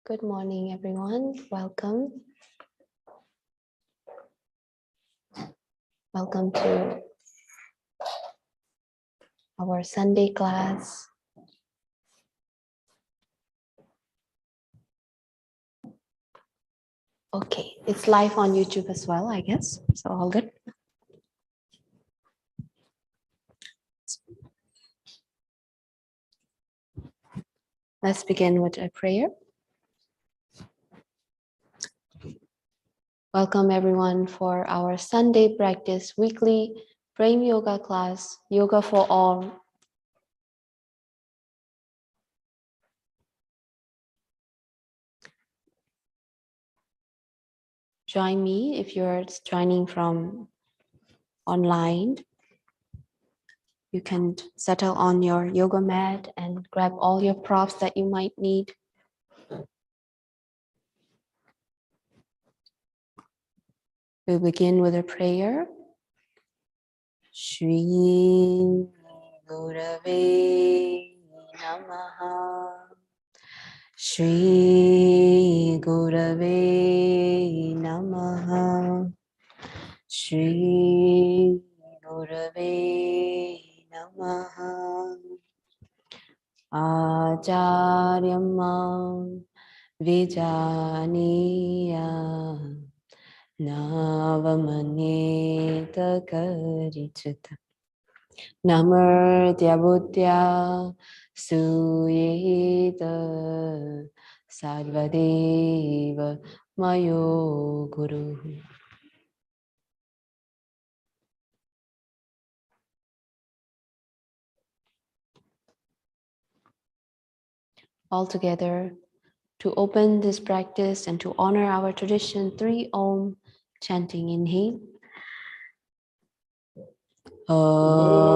Good morning, everyone. Welcome. Welcome to our Sunday class. Okay, it's live on YouTube as well, I guess. So all good. Let's begin with a prayer. Welcome everyone for our Sunday practice weekly Prem Yoga class, Yoga for All. Join me if you're joining from online. You can settle on your yoga mat and grab all your props that you might need. We'll begin with a prayer. Shri Gurave Namaha. Shri Gurave Namaha. Shri Gurave Namaha. Acharyamam Vijaniya Navamanyeta Karichita Namrtya Buddhya Suyeta Sarvadeva Mayo Guru. All together, to open this practice and to honor our tradition, 3 Om chanting. Inhale. Om.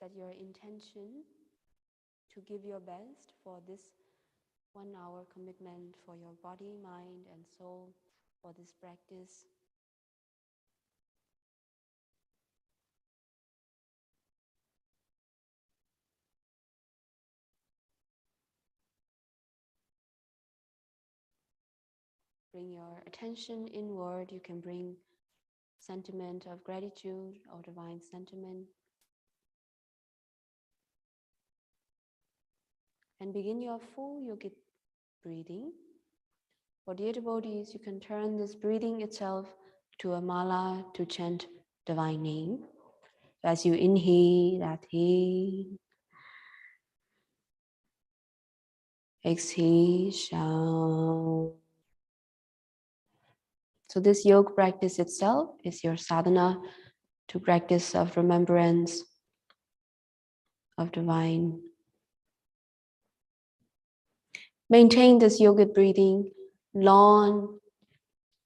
Set your intention to give your best for this 1 hour commitment for your body, mind, and soul for this practice. Bring your attention inward. You can bring sentiment of gratitude or divine sentiment. And begin your full yogic breathing. For dear devotees, you can turn this breathing itself to a mala to chant divine name. As you inhale, Radhe. Exhale, Sham. So this yoga practice itself is your sadhana to practice of remembrance of divine. Maintain this yogic breathing, long,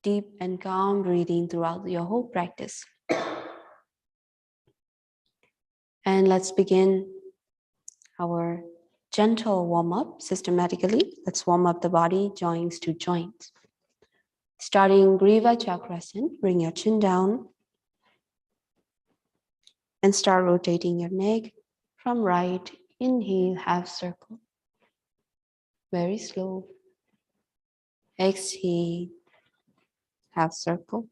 deep and calm breathing throughout your whole practice. And let's begin our gentle warm-up systematically. Let's warm up the body, joints to joints. Starting Griva Chakrasana, bring your chin down and start rotating your neck from right. Inhale, half circle. Very slow. Exhale, half circle.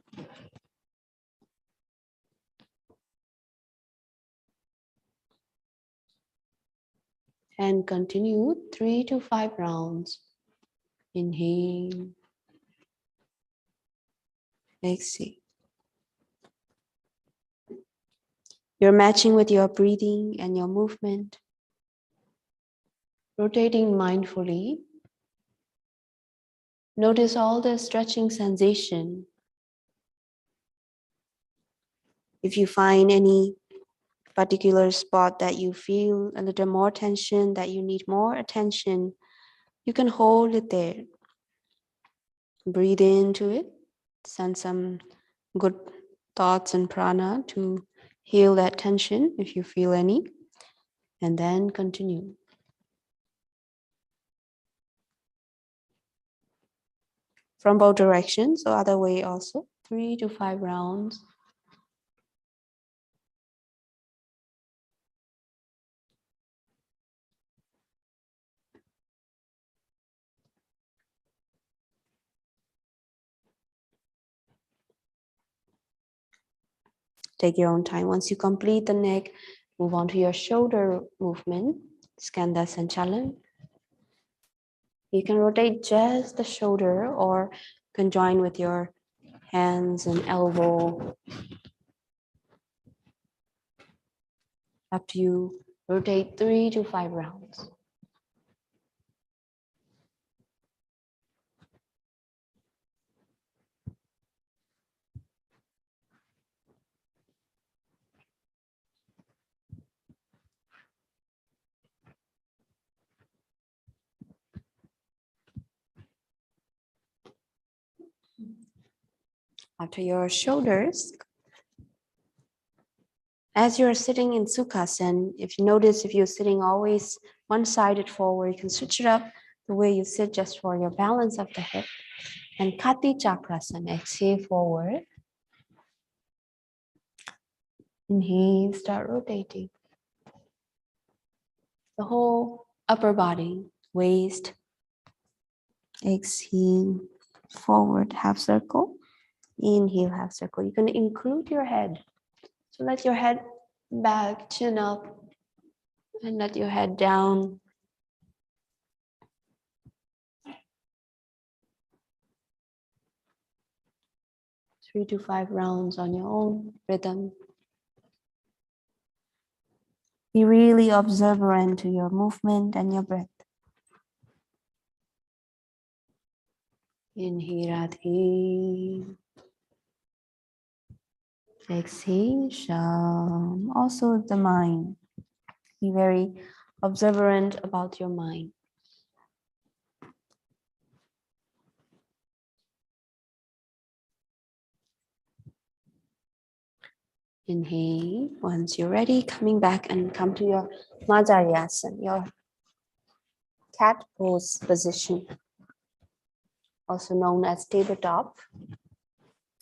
And continue 3 to 5 rounds. Inhale, exhale. You're matching with your breathing and your movement, rotating mindfully. Notice all the stretching sensation. If you find any particular spot that you feel a little more tension, that you need more attention, you can hold it there. Breathe into it, send some good thoughts and prana to heal that tension if you feel any, and then continue. From both directions, so other way also, 3 to 5 rounds. Take your own time. Once you complete the neck, move on to your shoulder movement, Skanda Sanchalan. You can rotate just the shoulder or conjoin with your hands and elbow. Up to you. Rotate 3 to 5 rounds. After your shoulders, as you're sitting in Sukhasana, if you notice if you're sitting always one-sided forward, you can switch it up the way you sit just for your balance of the hip. And Khati Chakrasana, exhale forward. Inhale, start rotating. The whole upper body, waist. Exhale, forward, half circle. Inhale, half circle. You can include your head. So let your head back, chin up, and let your head down. Three to 5 rounds on your own rhythm. Be really observant to your movement and your breath. Inhale, Radhe. Exhale, Sham. Also the mind. Be very observant about your mind. Inhale. Once you're ready, coming back and come to your Madhyasana, your cat pose position, also known as tabletop.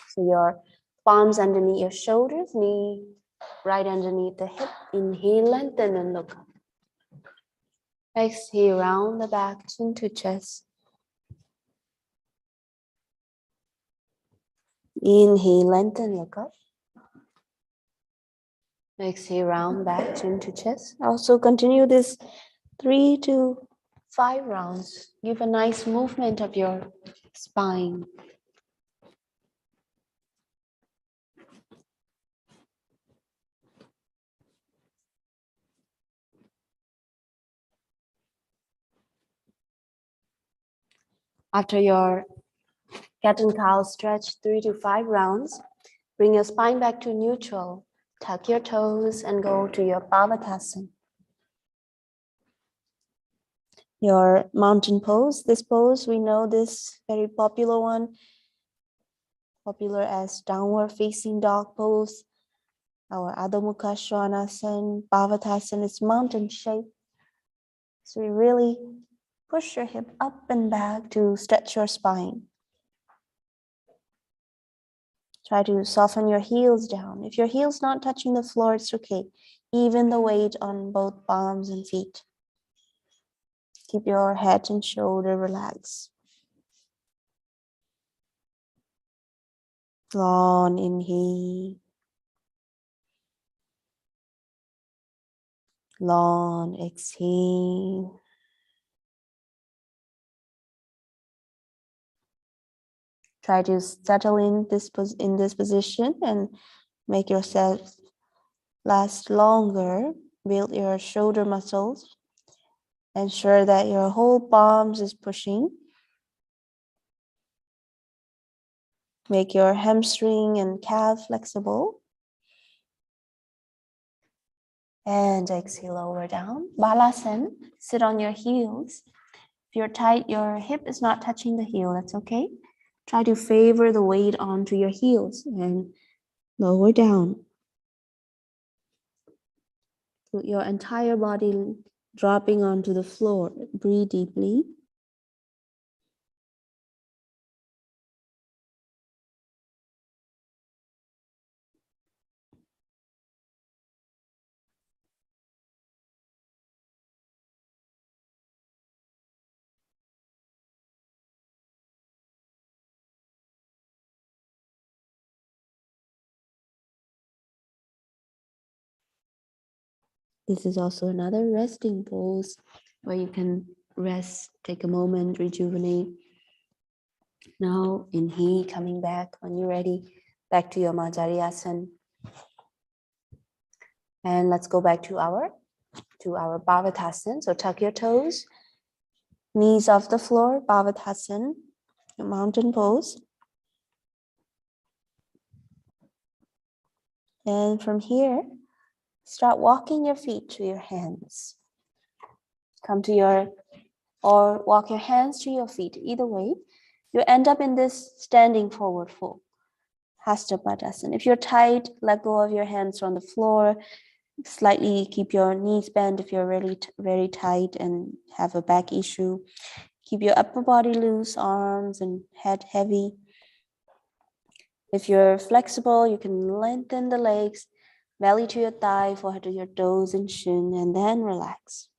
So your palms underneath your shoulders, knee right underneath the hip. Inhale, lengthen and look up. Exhale, round the back, chin to chest. Inhale, lengthen, look up. Exhale, round back, chin to chest. Also continue this 3 to 5 rounds. Give a nice movement of your spine. After your cat and cow stretch 3 to 5 rounds, bring your spine back to neutral. Tuck your toes and go to your Pavatasana. Your mountain pose. This pose, we know this very popular one, popular as downward facing dog pose. Our Adho Mukha Svanasana, Pavatasana is mountain shape. So you really push your hip up and back to stretch your spine. Try to soften your heels down. If your heel's not touching the floor, it's okay. Even the weight on both palms and feet. Keep your head and shoulder relaxed. Long inhale. Long exhale. Try to settle in this position and make yourself last longer. Build your shoulder muscles. Ensure that your whole palms is pushing. Make your hamstring and calf flexible. And exhale over down. Balasana, sit on your heels. If you're tight, your hip is not touching the heel, that's okay. Try to favor the weight onto your heels and lower down. Put your entire body dropping onto the floor. Breathe deeply. This is also another resting pose where you can rest, take a moment, rejuvenate. Now inhale, coming back when you're ready, back to your Majariasana. And let's go back to our Bhavatasana. So tuck your toes, knees off the floor, Bhavatasana, mountain pose. And from here, start walking your feet to your hands. Or walk your hands to your feet. Either way, you end up in this standing forward fold, Hasta Padasana. If you're tight, let go of your hands on the floor. Slightly keep your knees bent if you're really very tight and have a back issue. Keep your upper body loose, arms and head heavy. If you're flexible, you can lengthen the legs, belly to your thigh, forehead to your toes and shin, and then relax.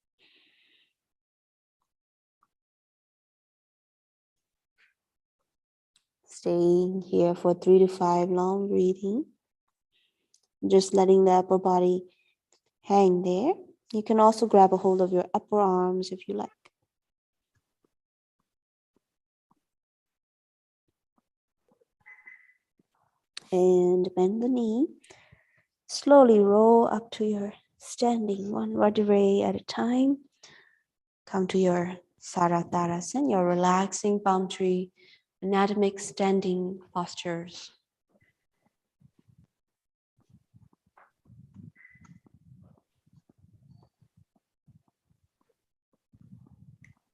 Staying here for 3 to 5 long breathing. Just letting the upper body hang there. You can also grab a hold of your upper arms if you like. And bend the knee. Slowly roll up to your standing, one vertebrae at a time. Come to your Sarattarasana, your relaxing palm tree, anatomic standing postures.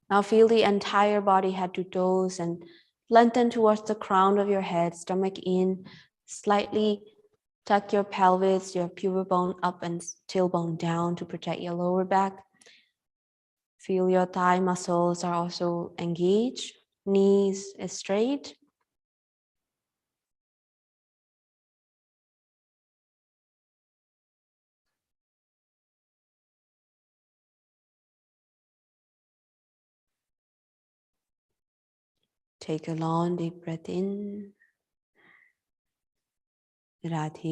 Now feel the entire body head to toes and lengthen towards the crown of your head, stomach in, slightly tuck your pelvis, your pubic bone up and tailbone down to protect your lower back. Feel your thigh muscles are also engaged, knees is straight. Take a long deep breath in. Radhe.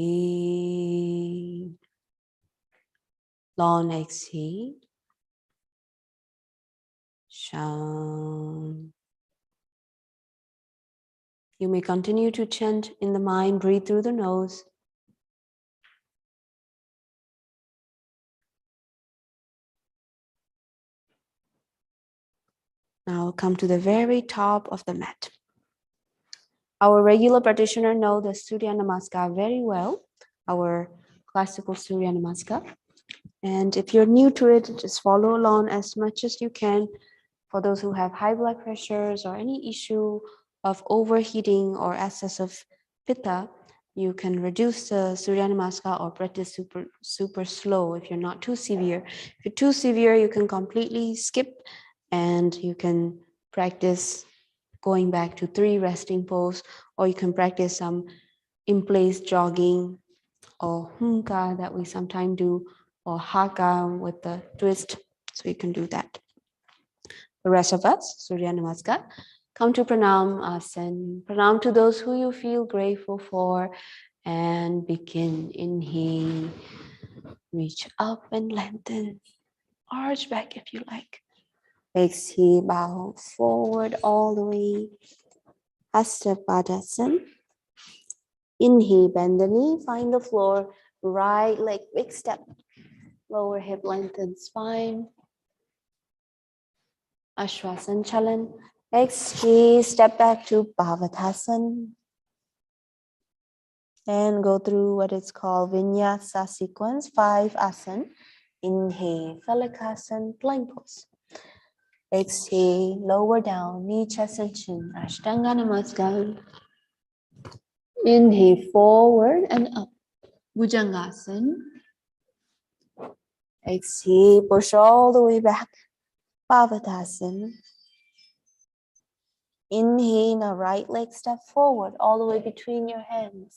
Long exhale. Sham. You may continue to chant in the mind, breathe through the nose. Now come to the very top of the mat. Our regular practitioner know the Surya Namaskar very well, our classical Surya Namaskar. And if you're new to it, just follow along as much as you can. For those who have high blood pressures or any issue of overheating or excess of pitta, you can reduce the Surya Namaskar or practice super slow if you're not too severe. If you're too severe, you can completely skip and you can practice going back to 3 resting pose, or you can practice some in-place jogging or hunka that we sometimes do, or haka with the twist. So you can do that. The rest of us, Surya Namaskar, come to Pranam Asana. Pranam to those who you feel grateful for and begin. Inhale, Reach up and lengthen. Arch back if you like. Exhale, bow forward all the way. Hasta Padasana. Inhale, bend the knee, find the floor. Right leg, big step. Lower hip, lengthen spine. Ashwasanchalan. Exhale, step back to Bhavatasana. And go through what is called Vinyasa sequence, 5 asana. Inhale, Phalakasana, plank pose. Exhale, lower down, knee, chest, and chin. Ashtanga Namaskar. Inhale, forward and up. Bhujangasana. Exhale, push all the way back. Pavatasana. Inhale, now right leg step forward, all the way between your hands.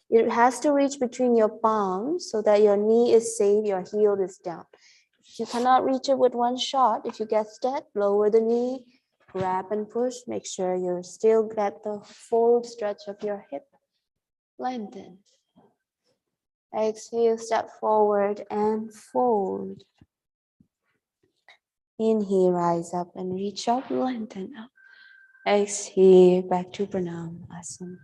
It has to reach between your palms so that your knee is safe, your heel is down. If you cannot reach it with one shot, if you get stuck, lower the knee, grab and push. Make sure you still get the full stretch of your hip. Lengthen. Exhale, step forward and fold. Inhale, rise up and reach up, lengthen up. Exhale, back to Pranam Asana.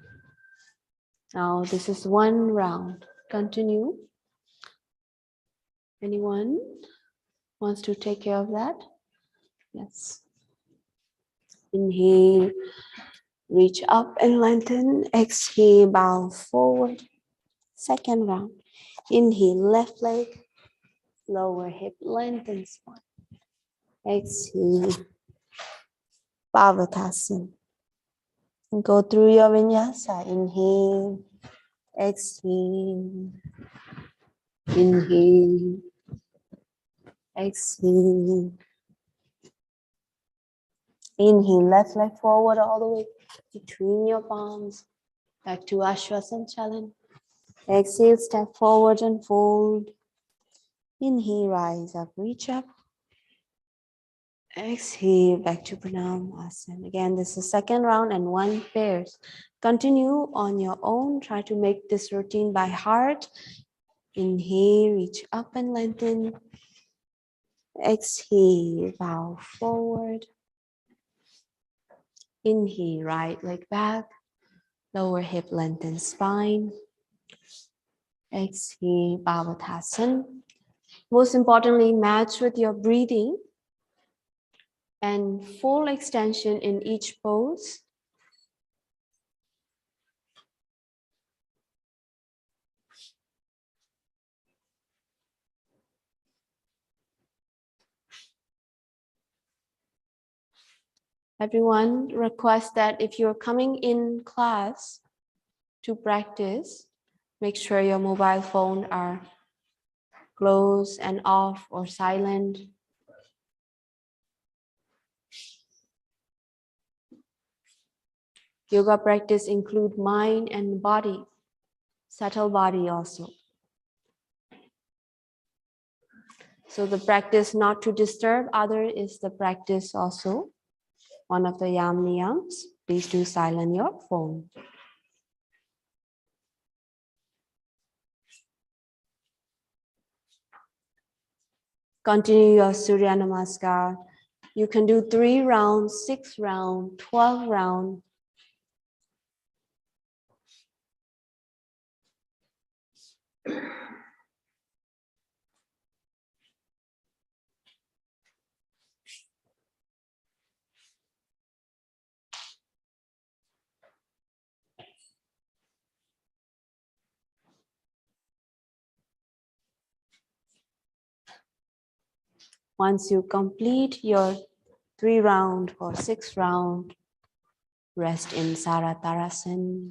Now this is one round. Continue. Anyone wants to take care of that? Yes. Inhale, reach up and lengthen. Exhale, bow forward. Second round. Inhale, left leg, lower hip, lengthen spine. Exhale, Pavatasana. And go through your vinyasa. Inhale, exhale, inhale, exhale. Inhale, left leg forward all the way between your palms. Back to Ashwasanchalan. Exhale, step forward and fold. Inhale, rise up, reach up. Exhale, back to Pranam Asana. Again, this is second round and one pairs. Continue on your own. Try to make this routine by heart. Inhale, reach up and lengthen. Exhale, bow forward. Inhale, right leg back. Lower hip, lengthen spine. Exhale, Bhavatasana. Most importantly, match with your breathing and full extension in each pose. Everyone requests that if you're coming in class to practice, make sure your mobile phone are closed and off or silent. Yoga practice include mind and body, subtle body also. So the practice not to disturb other is the practice also. One of the yam niyams. Please do silent your phone. Continue your Surya Namaskar. You can do 3 rounds, 6 rounds, 12 rounds. Once you complete your 3 round or 6 round, rest in Saratarasana.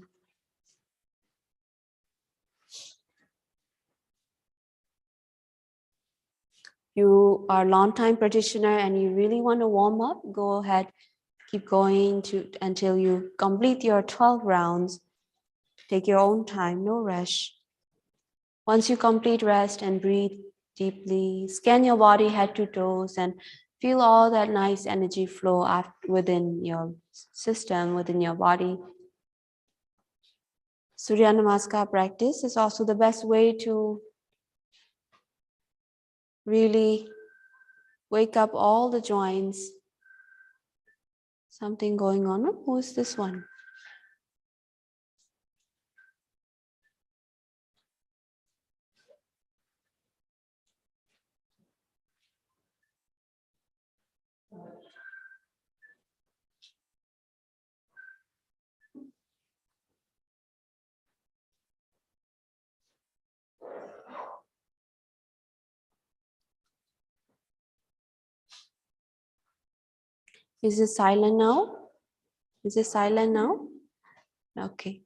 You are a long time practitioner and you really want to warm up, go ahead, keep going until you complete your 12 rounds. Take your own time, no rush. Once you complete, rest and breathe deeply. Scan your body head to toes and feel all that nice energy flow out within your system, within your body. Surya Namaskar practice is also the best way to Really wake up all the joints. Something going on. Oh, who's this one? Is it silent now? Is it silent now? Okay.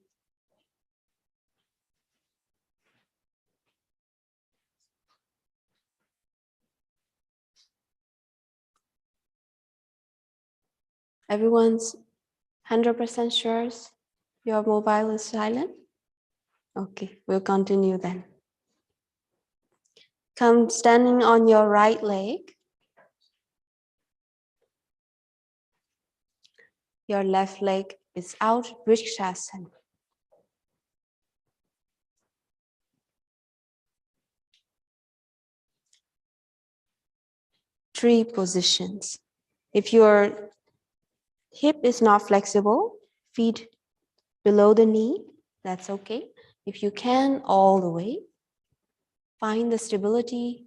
Everyone's 100% sure your mobile is silent? Okay, we'll continue then. Come standing on your right leg. Your left leg is out, Vrikshasana. Three positions. If your hip is not flexible, feet below the knee, that's okay. If you can, all the way. Find the stability.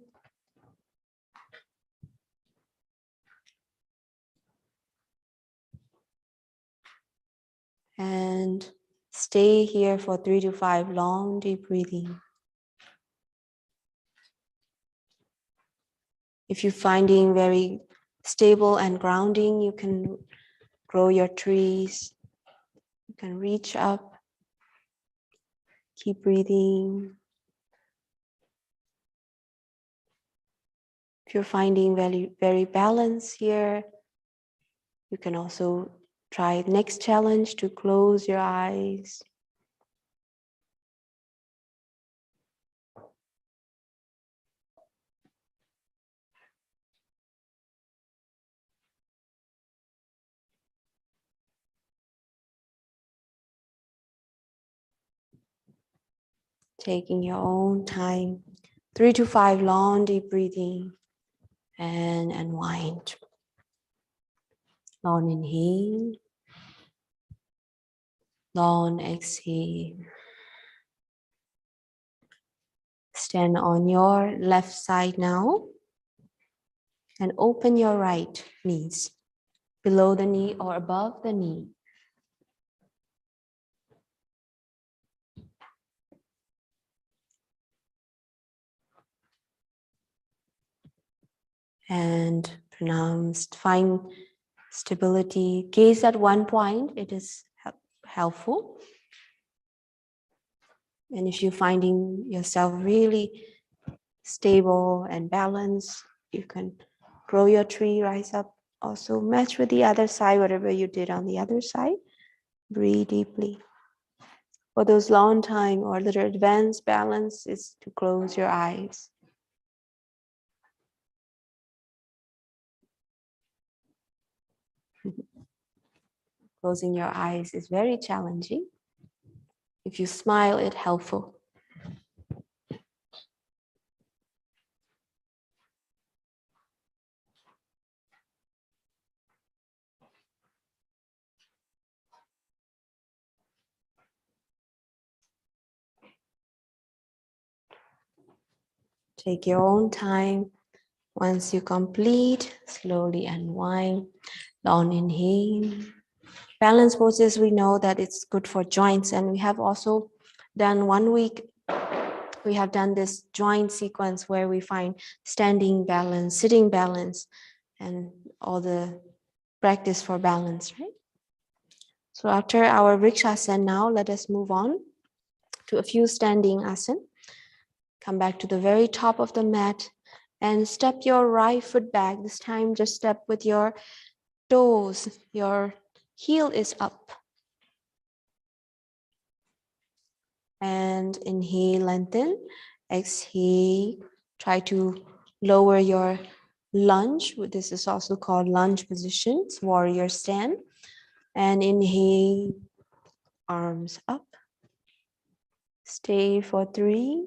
And stay here for 3 to 5 long, deep breathing. If you're finding very stable and grounding, you can grow your trees. You can reach up. Keep breathing. If you're finding very balanced here, you can also try the next challenge to close your eyes. Taking your own time, 3 to 5 long deep breathing, and unwind. Long inhale, long exhale. Stand on your left side now and open your right knees below the knee or above the knee. And pronounced, find stability. Gaze at one point, it is helpful. And if you're finding yourself really stable and balanced, you can grow your tree, rise up. Also match with the other side, whatever you did on the other side. Breathe deeply. For those long time or little advanced balance is to close your eyes. Closing your eyes is very challenging. If you smile, it's helpful. Take your own time. Once you complete, slowly unwind. Long inhale. Balance poses, we know that it's good for joints, and we have also done 1 week. We have done this joint sequence where we find standing balance, sitting balance, and all the practice for balance, right? So after our Vrikshasana now, let us move on to a few standing asana. Come back to the very top of the mat and step your right foot back. This time just step with your toes. Your heel is up. And inhale, lengthen. Exhale, try to lower your lunge. This is also called lunge position. It's warrior stand. And inhale, arms up. Stay for 3,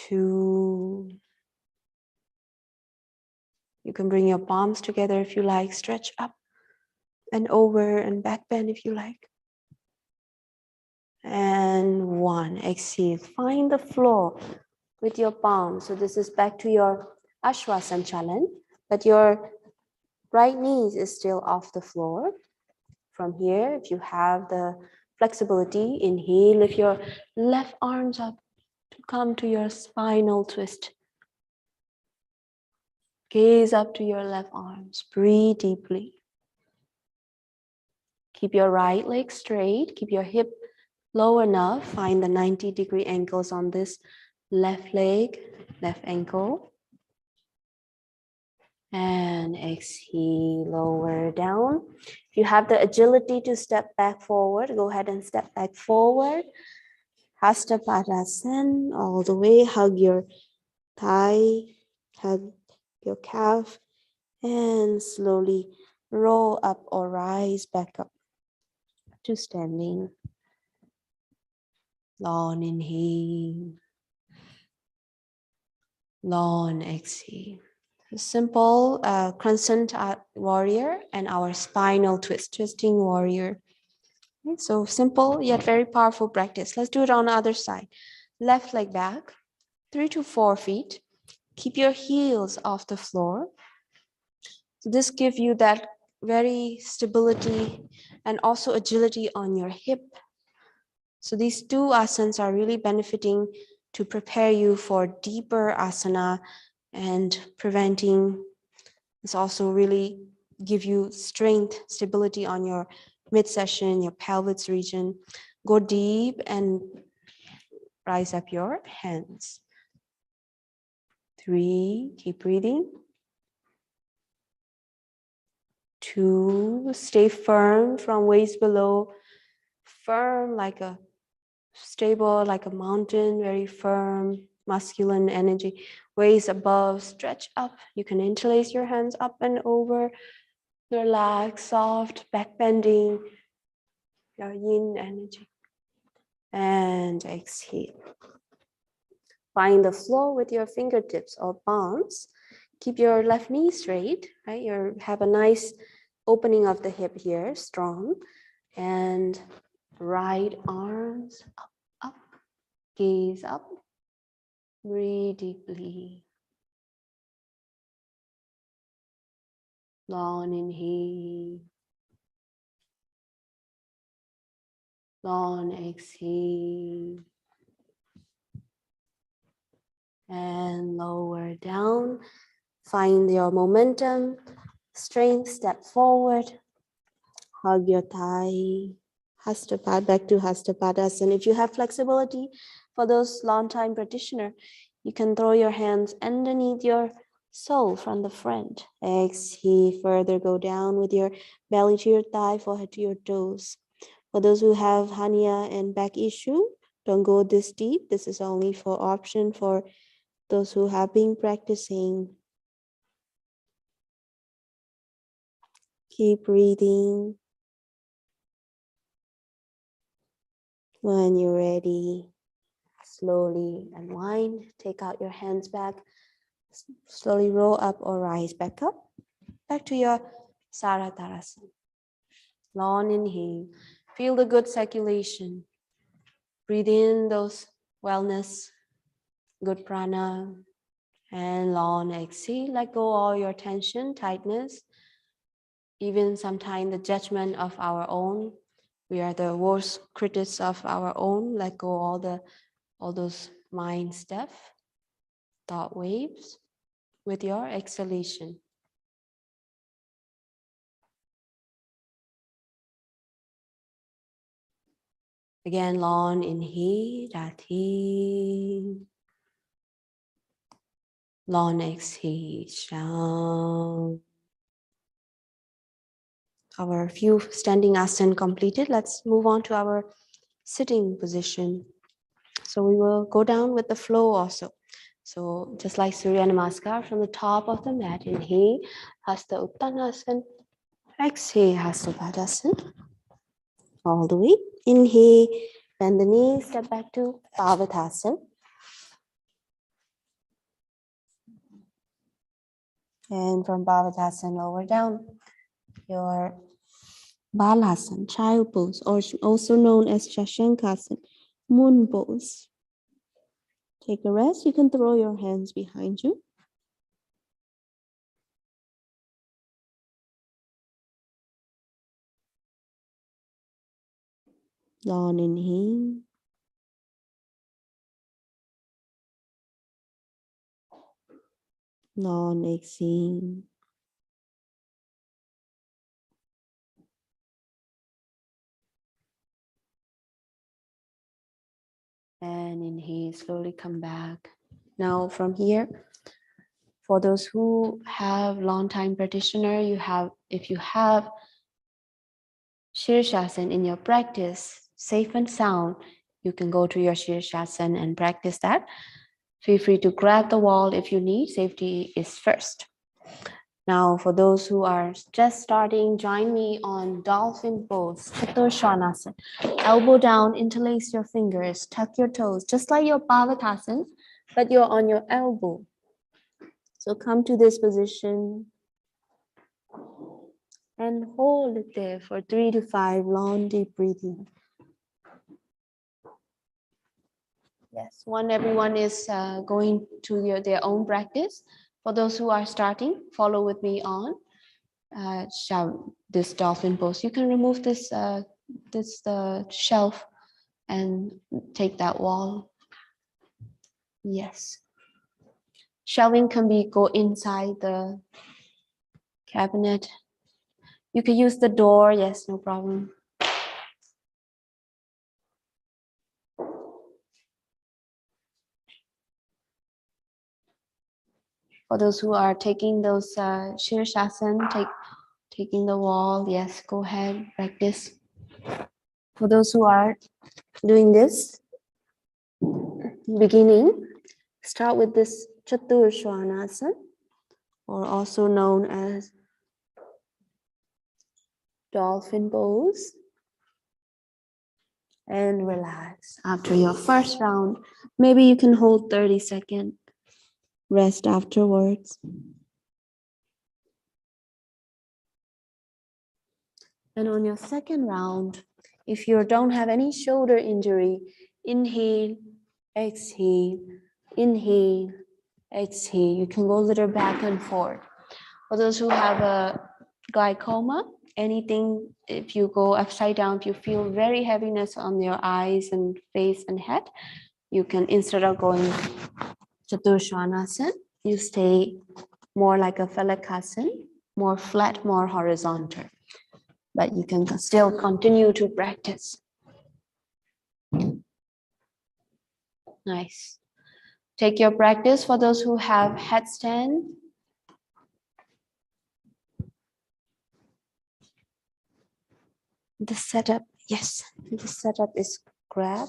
2. You can bring your palms together if you like. Stretch up and over and back bend if you like. And 1. Exhale. Find the floor with your palms. So this is back to your Ashwasanchalan, but your right knee is still off the floor. From here, if you have the flexibility, inhale, lift your left arms up to come to your spinal twist. Gaze up to your left arms. Breathe deeply. Keep your right leg straight. Keep your hip low enough. Find the 90-degree ankles on this left leg, left ankle. And exhale, lower down. If you have the agility to step back forward, go ahead and step back forward. Hasta Padasana, all the way. Hug your thigh, hug your calf, and slowly roll up or rise back up to standing. Long inhale, long exhale. A simple crescent warrior and our spinal twist, twisting warrior. Okay, so simple yet very powerful practice. Let's do it on the other side. Left leg back, 3 to 4 feet. Keep your heels off the floor. So this gives you that very stability and also agility on your hip. So these two asanas are really benefiting to prepare you for deeper asana and preventing. It's also really give you strength, stability on your midsection, your pelvis region. Go deep and rise up your hands. 3, keep breathing. 2, stay firm from waist below, firm like a stable, like a mountain, very firm, masculine energy. Waist above, stretch up. You can interlace your hands up and over. Relax, soft, back bending, your yin energy. And exhale. Find the floor with your fingertips or palms. Keep your left knee straight, right? You have a nice opening of the hip here, strong. And right arms up, up, gaze up. Breathe deeply. Long inhale. Long exhale. And lower down. Find your momentum, strength, step forward. Hug your thigh. Hastapad, back to Hastapadasana. If you have flexibility, for those long-time practitioner, you can throw your hands underneath your sole from the front. Exhale, further go down with your belly to your thigh, forehead to your toes. For those who have hernia and back issue, don't go this deep. This is only for option for those who have been practicing. Keep breathing. When you're ready, slowly unwind, take out your hands back, slowly roll up or rise back up, back to your Saratarasana. Long inhale, feel the good circulation. Breathe in those wellness, good prana, and long exhale, let go all your tension, tightness, even sometimes the judgment of our own. We are the worst critics of our own. Let go all those mind stuff, thought waves with your exhalation. Again, long inhale, Rati. Long exhale, Sham. Our few standing asana completed. Let's move on to our sitting position. So we will go down with the flow also. So just like Surya Namaskar, from the top of the mat, inhale, Hasta Uttanasana, exhale, Hasta Padasana. All the way. Inhale, bend the knees, step back to Pavatasana. And from Bhavadasana, lower down. Your Balasana, child pose, or also known as Shashankasana, moon pose. Take a rest. You can throw your hands behind you. Long inhale. Long exhale. And inhale, slowly come back. Now from here, for those who have long time practitioner, if you have Shirshasana in your practice, safe and sound, you can go to your Shirshasana and practice that. Feel free to grab the wall if you need. Safety is first. Now, for those who are just starting, join me on dolphin pose, Chaturshvanasana. Elbow down, interlace your fingers, tuck your toes, just like your Bhavatasana, but you're on your elbow. So come to this position and hold it there for 3 to 5 long, deep breathing. Yes, everyone is going to their own practice. For those who are starting, follow with me on this dolphin pose. You can remove this shelf and take that wall. Yes. Shelving can go inside the cabinet. You can use the door. Yes, no problem. For those who are taking those Shirshasana, taking the wall, yes, go ahead, practice. For those who are doing this, beginning, start with this Chaturshvanasana, or also known as dolphin pose, and relax. After your first round, maybe you can hold 30 seconds, rest afterwards. And on your second round, if you don't have any shoulder injury, inhale, exhale, inhale, exhale. You can go a little back and forth. For those who have a glaucoma, anything, if you go upside down, if you feel very heaviness on your eyes and face and head, you can, instead of going Chaturshvanasana, you stay more like a Phalakasana, more flat, more horizontal. But you can still continue to practice. Nice. Take your practice. For those who have headstand, the setup, yes, the setup is grab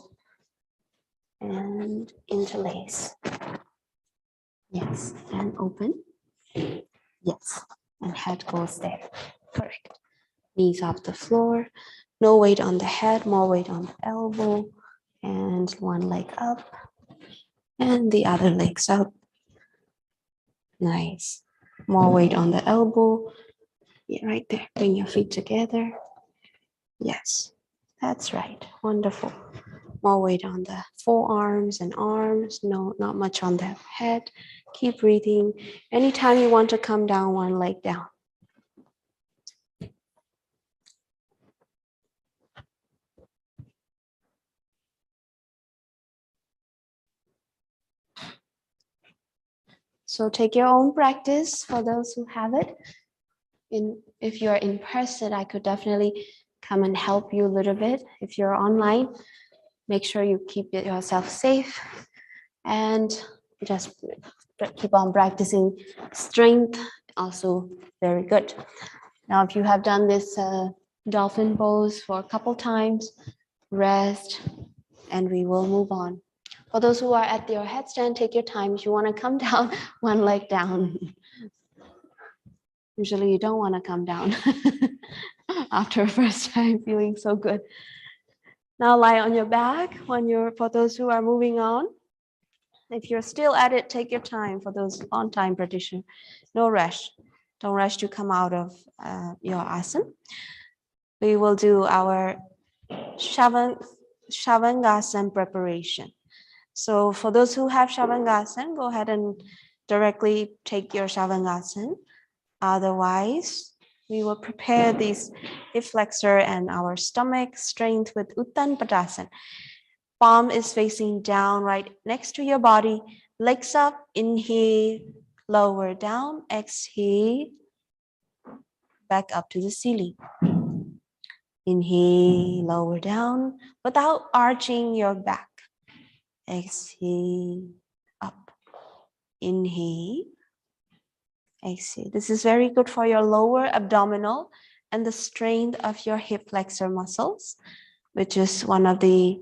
and interlace. Yes, and open. Yes, and head goes there. Correct. Knees off the floor. No weight on the head, more weight on the elbow. And one leg up. And the other leg's up. Nice. More weight on the elbow. Yeah, right there. Bring your feet together. Yes, that's right. Wonderful. More weight on the forearms and arms. No, not much on the head. Keep breathing. Anytime you want to come down, one leg down. So take your own practice for those who have it. If you're in person, I could definitely come and help you a little bit. If you're online, make sure you keep yourself safe and just keep on practicing strength. Also very good. Now, if you have done this dolphin pose for a couple times, rest, and we will move on. For those who are at your headstand, take your time. If you want to come down, one leg down. Usually you don't want to come down after first time feeling so good. Now lie on your back for those who are moving on. If you're still at it, take your time for those on time practitioner. No rush. Don't rush to come out of your asana. We will do our Shavangasana preparation. So for those who have Shavangasana, go ahead and directly take your Shavangasana. Otherwise, we will prepare this hip flexor and our stomach strength with Uttan Padasana. Palm is facing down right next to your body. Legs up, inhale, lower down, exhale, back up to the ceiling. Inhale, lower down without arching your back. Exhale, up. Inhale, exhale. This is very good for your lower abdominal and the strength of your hip flexor muscles, which is one of the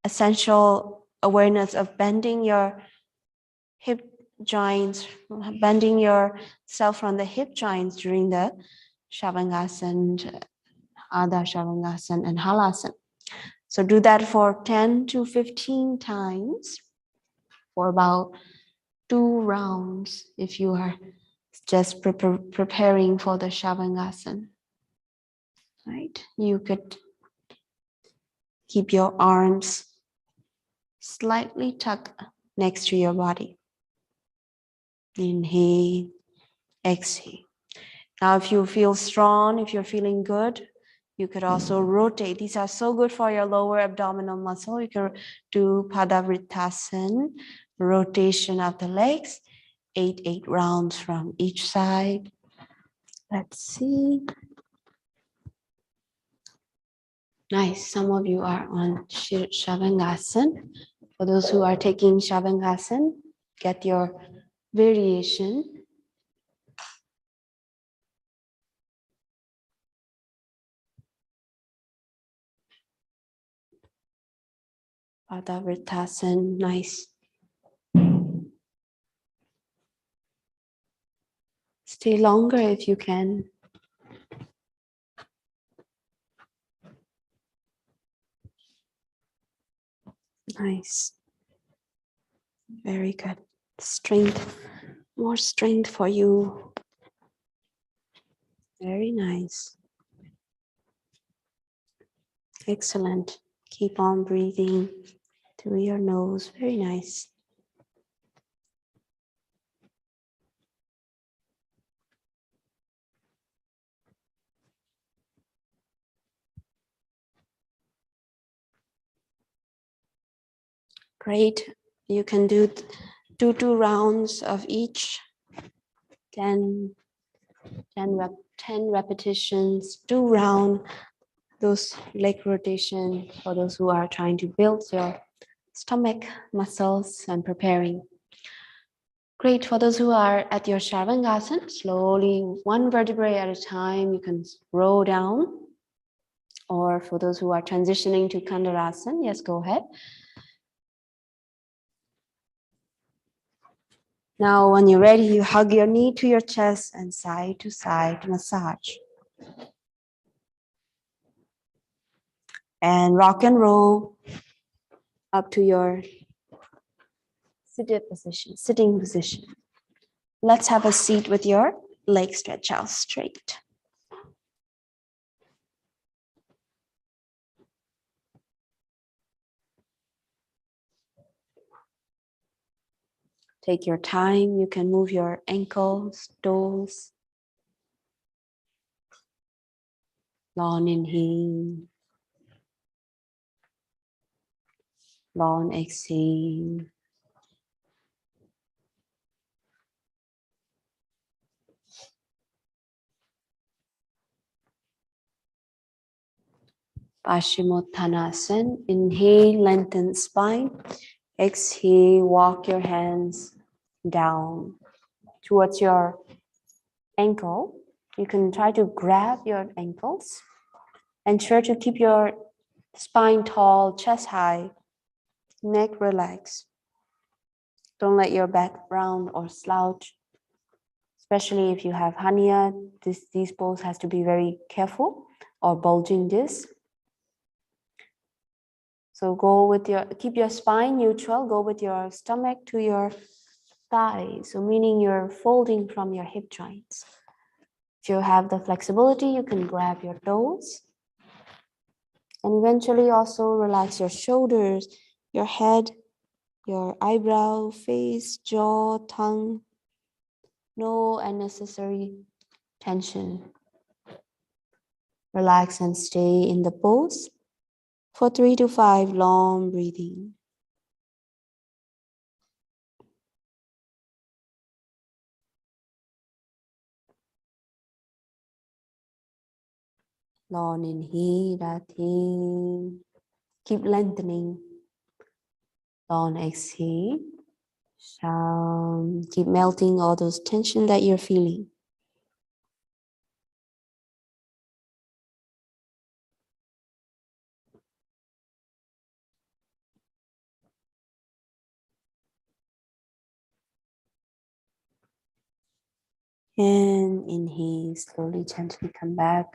essential awareness of bending your hip joints, bending yourself from the hip joints during the Shavangasana, Adha Shavangasana, and Halasana. So do that for 10 to 15 times for about 2 rounds if you are just preparing for the Shavangasana. Right? You could keep your arms slightly tucked next to your body. Inhale, exhale. Now, if you feel strong, if you're feeling good, you could also rotate. These are so good for your lower abdominal muscle. You can do Padavritasana, rotation of the legs, 8 rounds from each side. Let's see. Nice. Some of you are on Shavangasana. For those who are taking Shavangasana, get your variation. Padavritasana, nice. Stay longer if you can. Nice. Very good. Strength, more strength for you. Very nice. Excellent. Keep on breathing through your nose. Very nice. Great. You can do 2 rounds of each. 10 repetitions, 2 rounds. Those leg rotation for those who are trying to build your stomach muscles and preparing. Great. For those who are at your Shavangasana, slowly 1 vertebrae at a time, you can roll down. Or for those who are transitioning to Kandarasana, yes, go ahead. Now, when you're ready, you hug your knee to your chest and side to side massage. And rock and roll up to your sitting position. Let's have a seat with your legs stretched out straight. Take your time. You can move your ankles, toes. Long inhale. Long exhale. Paschimottanasana. Inhale, lengthen spine. Exhale, walk your hands down towards your ankle. You can try to grab your ankles. Ensure to keep your spine tall, chest high, neck relaxed. Don't let your back round or slouch. Especially if you have hernia, these pose has to be very careful, or bulging disc. So keep your spine neutral, go with your stomach to your thighs, so meaning you're folding from your hip joints. If you have the flexibility, you can grab your toes and eventually also relax your shoulders, your head, your eyebrow, face, jaw, tongue. No unnecessary tension. Relax and stay in the pose for 3 to 5 long breathing. Long inhale, that in. Keep lengthening. Long exhale. Keep melting all those tension that you're feeling. And inhale, slowly, gently come back.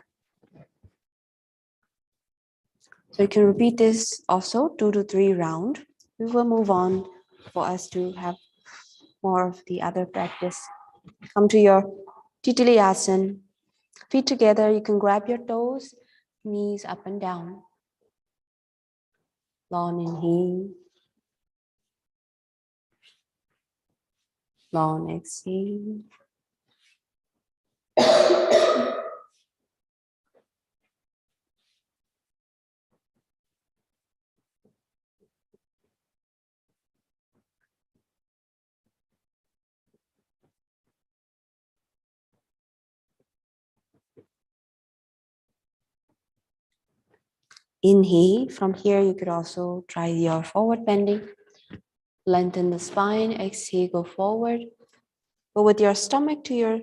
So you can repeat this also 2 to 3 rounds. We will move on for us to have more of the other practice. Come to your Titili Asana. Feet together, you can grab your toes, knees up and down. Long inhale. Long exhale. Inhale. From here, you could also try your forward bending. Lengthen the spine. Exhale, go forward. Go with your stomach to your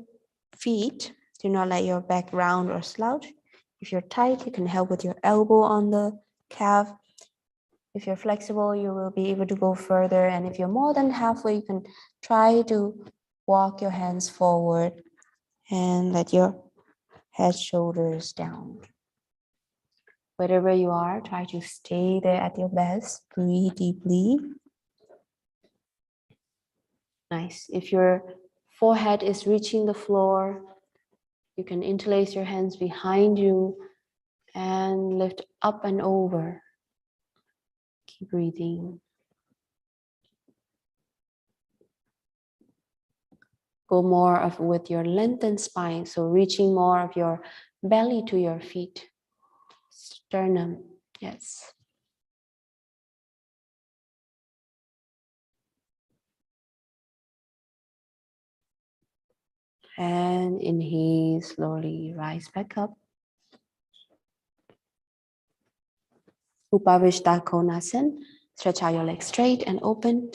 feet. Do not let your back round or slouch. If you're tight, you can help with your elbow on the calf. If you're flexible, you will be able to go further. And if you're more than halfway, you can try to walk your hands forward and let your head, shoulders down. Wherever you are, try to stay there at your best. Breathe deeply. Nice. If your forehead is reaching the floor, you can interlace your hands behind you and lift up and over. Keep breathing. Go more of with your lengthened spine, so reaching more of your belly to your feet. Sternum, yes. And inhale, slowly rise back up. Upavishta Konasana. Stretch out your legs straight and open.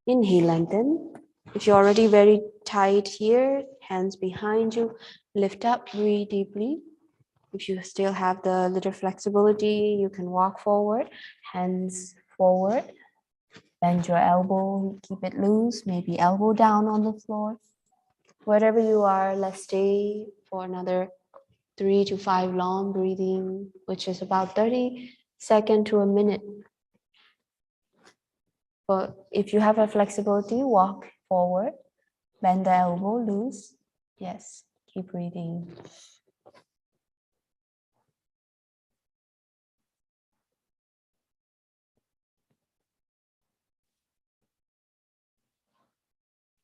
Inhale, lengthen. If you're already very tight here, hands behind you, lift up, breathe deeply. If you still have the little flexibility, you can walk forward, hands forward. Bend your elbow, keep it loose, maybe elbow down on the floor. Wherever you are, let's stay for another 3 to 5 long breathing, which is about 30 seconds to a minute. But if you have a flexibility, walk forward, bend the elbow loose. Yes, keep breathing.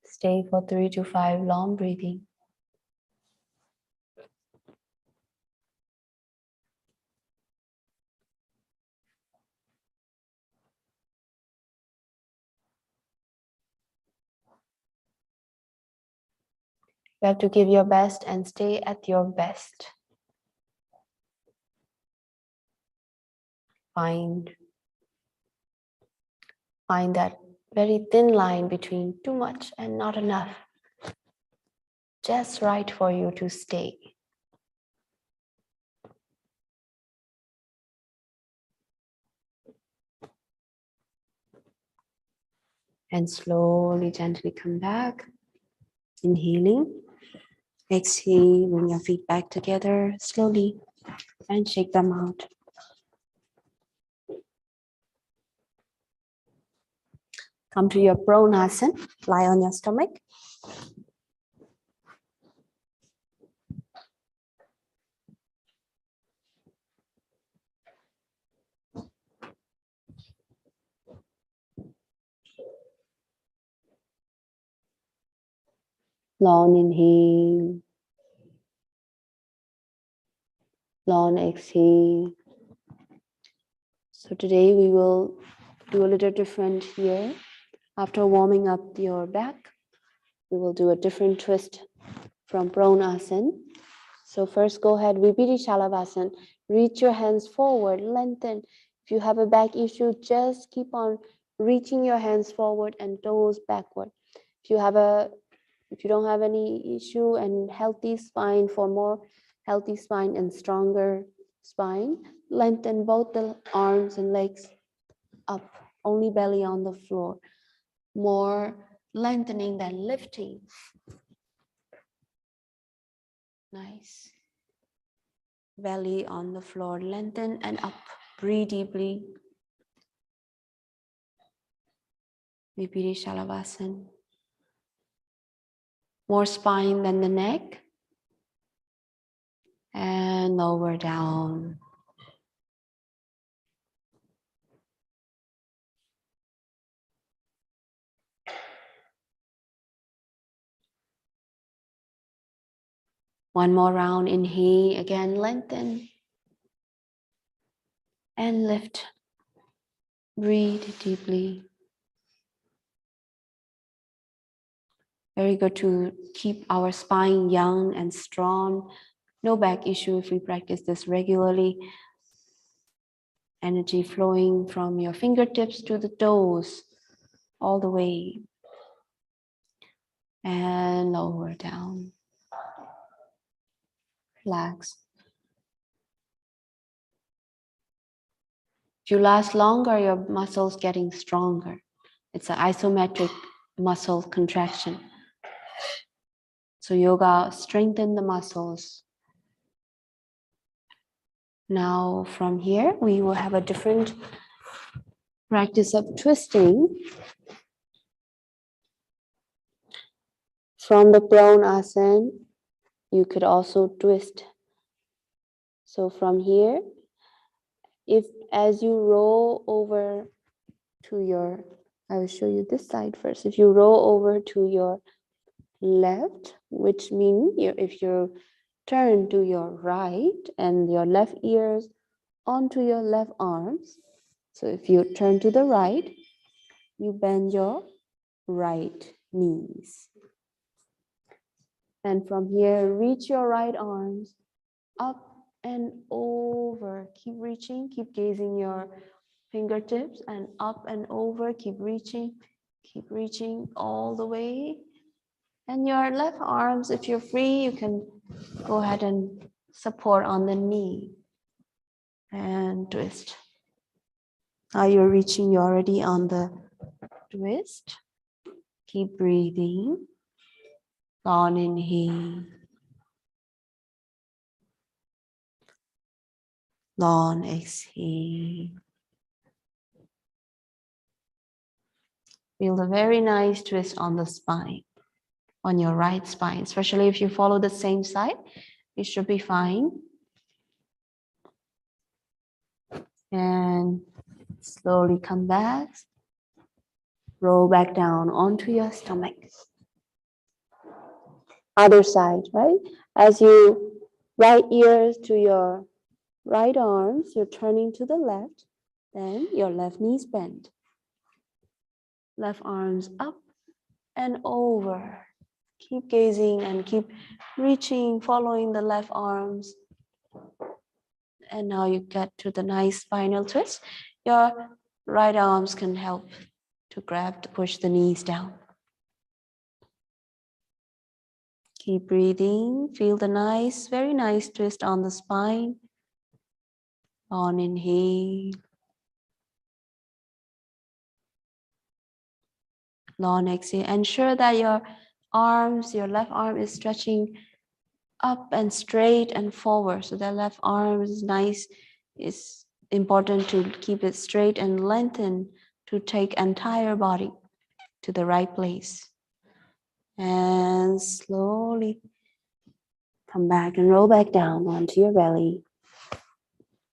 Stay for 3 to 5 long breathing. You have to give your best and stay at your best. Find that very thin line between too much and not enough. Just right for you to stay. And slowly, gently come back. Inhaling. Exhale, bring your feet back together slowly and shake them out. Come to your pranasana, lie on your stomach. Long inhale, long exhale. So today we will do a little different here. After warming up your back, we will do a different twist from pranasana. So first go ahead, Vipiri Shalavasana. Reach your hands forward, lengthen. If you have a back issue, just keep on reaching your hands forward and toes backward. If you don't have any issue and healthy spine, for more healthy spine and stronger spine, lengthen both the arms and legs up, only belly on the floor. More lengthening than lifting. Nice. Belly on the floor, lengthen and up. Breathe deeply. Vipiri Shalavasana. More spine than the neck. And lower down. One more round, inhale, again lengthen. And lift. Breathe deeply. Very good to keep our spine young and strong. No back issue if we practice this regularly. Energy flowing from your fingertips to the toes, all the way. And lower down. Relax. If you last longer, your muscles getting stronger. It's an isometric muscle contraction. So yoga strengthen the muscles. Now from here, we will have a different practice of twisting. From the pranasana, you could also twist. So from here, if as you roll over to your, I will show you this side first. If you roll over to your left, which means if you turn to your right and your left ears onto your left arms. So if you turn to the right, you bend your right knees. And from here, reach your right arms up and over. Keep reaching, keep gazing your fingertips and up and over. Keep reaching all the way. And your left arms, if you're free, you can go ahead and support on the knee and twist. Now you're reaching, you're already on the twist. Keep breathing. Long inhale. Long exhale. Feel a very nice twist on the spine, on your right spine, especially if you follow the same side, it should be fine. And slowly come back. Roll back down onto your stomach. Other side, right? As you right ears to your right arms, you're turning to the left, then your left knees bend. Left arms up and over. Keep gazing and keep reaching, following the left arms. And now you get to the nice spinal twist. Your right arms can help to grab, push the knees down. Keep breathing. Feel the nice, very nice twist on the spine. On inhale. Long exhale. Ensure that your arms, your left arm is stretching up and straight and forward. So that left arm is nice. It's important to keep it straight and lengthen to take entire body. to the right place. And slowly come back and roll back down onto your belly.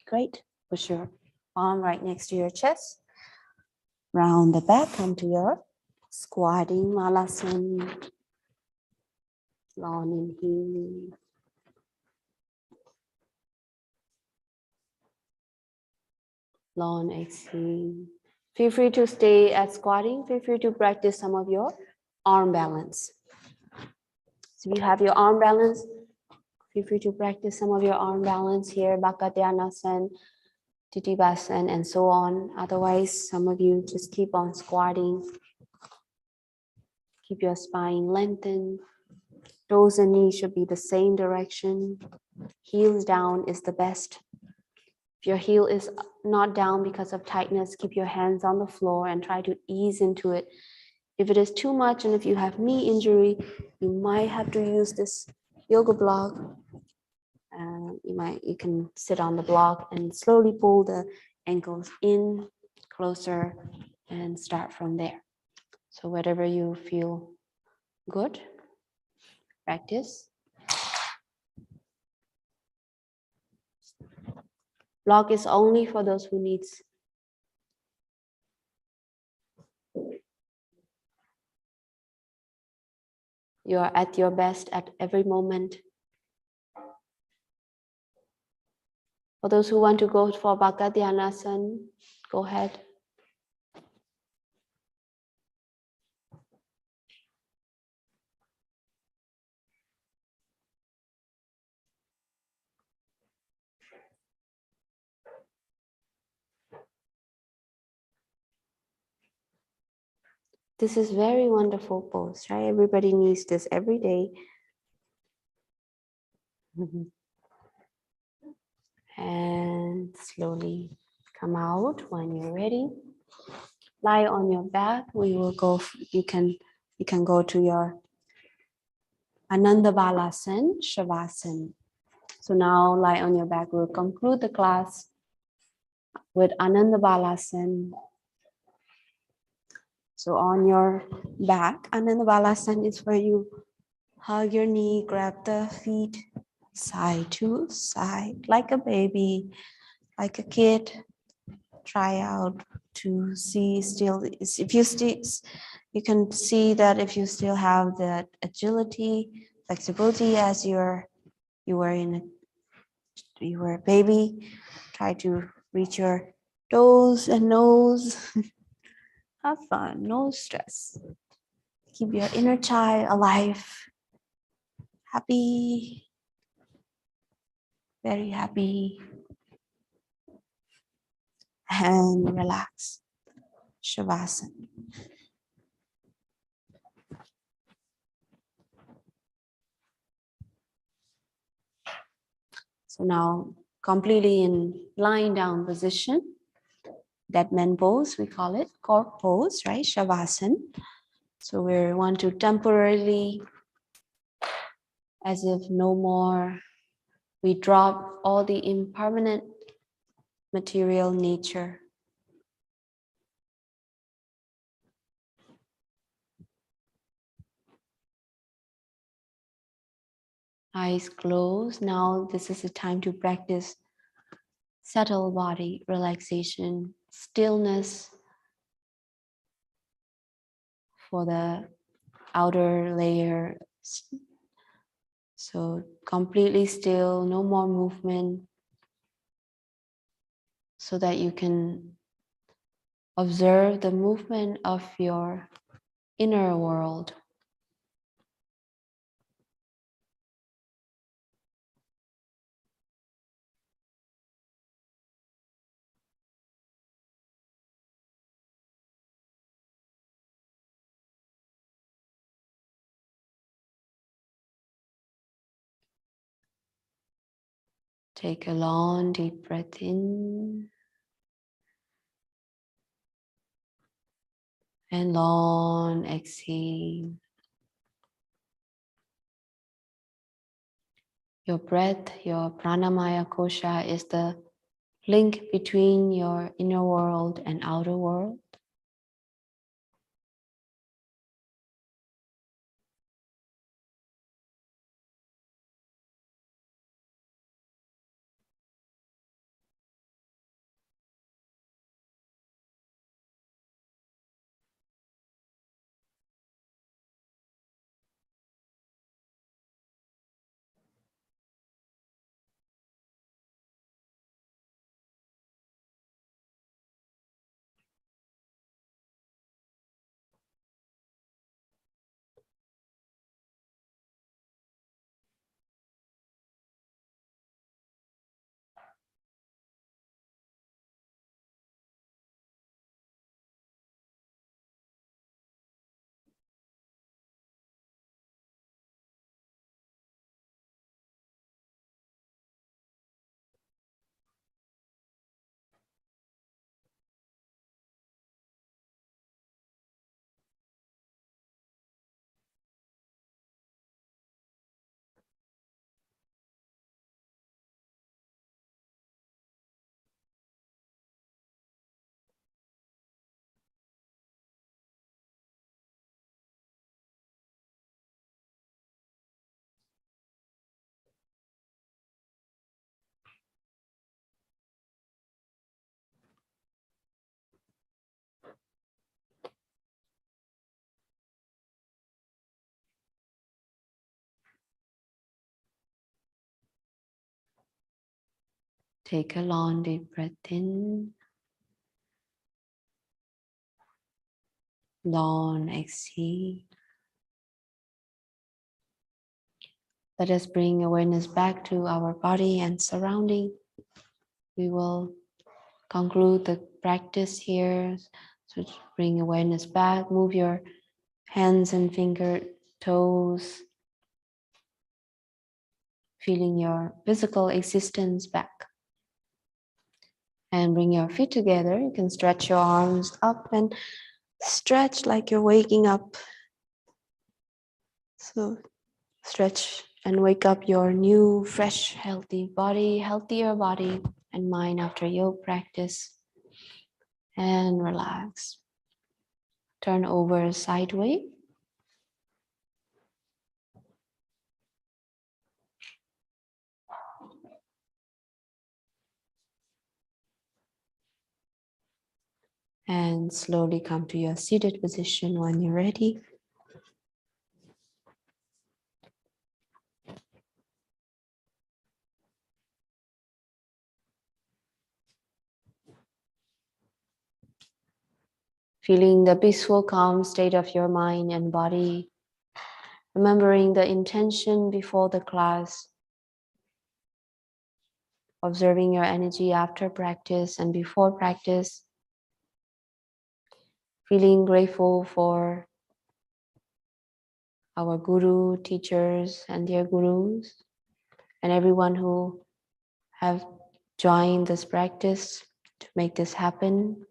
Great. Push your palm right next to your chest. Round the back, come to your squatting malasana. Long inhale. Long exhale. Feel free to stay at squatting. Feel free to practice some of your arm balance. So if you have your arm balance, feel free to practice some of your arm balance here, Bhakatyanasana, Titibasana, and so on. Otherwise, some of you just keep on squatting. Keep your spine lengthened. Toes and knees should be the same direction. Heels down is the best. If your heel is not down because of tightness, keep your hands on the floor and try to ease into it. If it is too much and if you have knee injury, you might have to use this yoga block. You can sit on the block and slowly pull the ankles in closer and start from there. So whatever you feel good, practice. Block is only for those who needs. You are at your best at every moment. For those who want to go for Bhakatyanasana, go ahead. This is very wonderful pose, right? Everybody needs this every day. And slowly come out when you're ready. Lie on your back. We will go. You can go to your Ananda Balasana, Shavasana. So now lie on your back. We'll conclude the class with Ananda Balasana. So on your back, Ananda Balasana is where you hug your knee, grab the feet side to side, like a baby, like a kid. Try out to see still, if you still, you can see that if you still have that agility, flexibility as you were a baby, try to reach your toes and nose. Have fun, no stress. Keep your inner child alive, happy, very happy, and relax. Shavasana. So now completely in lying down position, dead man pose, we call it, cork pose, right? Shavasana. So we want to temporarily, as if no more, we drop all the impermanent material nature. Eyes closed. Now this is the time to practice subtle body relaxation, stillness for the outer layer. So completely still, no more movement, so that you can observe the movement of your inner world. Take a long, deep breath in and long exhale. Your breath, your pranamaya kosha, is the link between your inner world and outer world. Take a long deep breath in. Long exhale. Let us bring awareness back to our body and surrounding. We will conclude the practice here. So bring awareness back. Move your hands and finger toes. Feeling your physical existence back. And bring your feet together. You can stretch your arms up and stretch like you're waking up. So stretch and wake up your new, fresh, healthy body, healthier body and mind after yoga practice. And relax. Turn over sideways. And slowly come to your seated position when you're ready. Feeling the peaceful, calm state of your mind and body. Remembering the intention before the class. Observing your energy after practice and before practice. Feeling grateful for our guru, teachers, and their gurus, and everyone who have joined this practice to make this happen.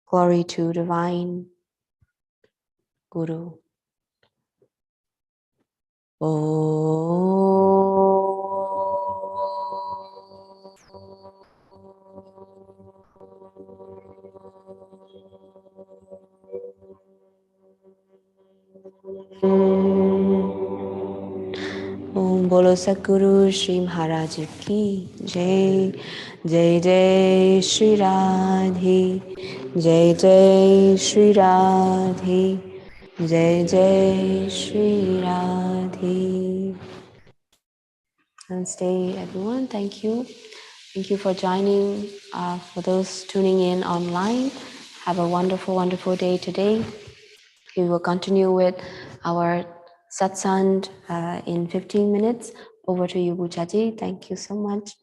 Glory to Divine Guru. Om Bolo Satguru Shri Maharaj Ki Jai. Jai Jai Shri Radhe. Jai Jai Shri Radhe. Jai Jai Shri Radhe. Namaste everyone. Thank you. Thank you for joining. For those tuning in online, have a wonderful, wonderful day today. We will continue with our satsang in 15 minutes. Over to you, Buchaji. Thank you so much.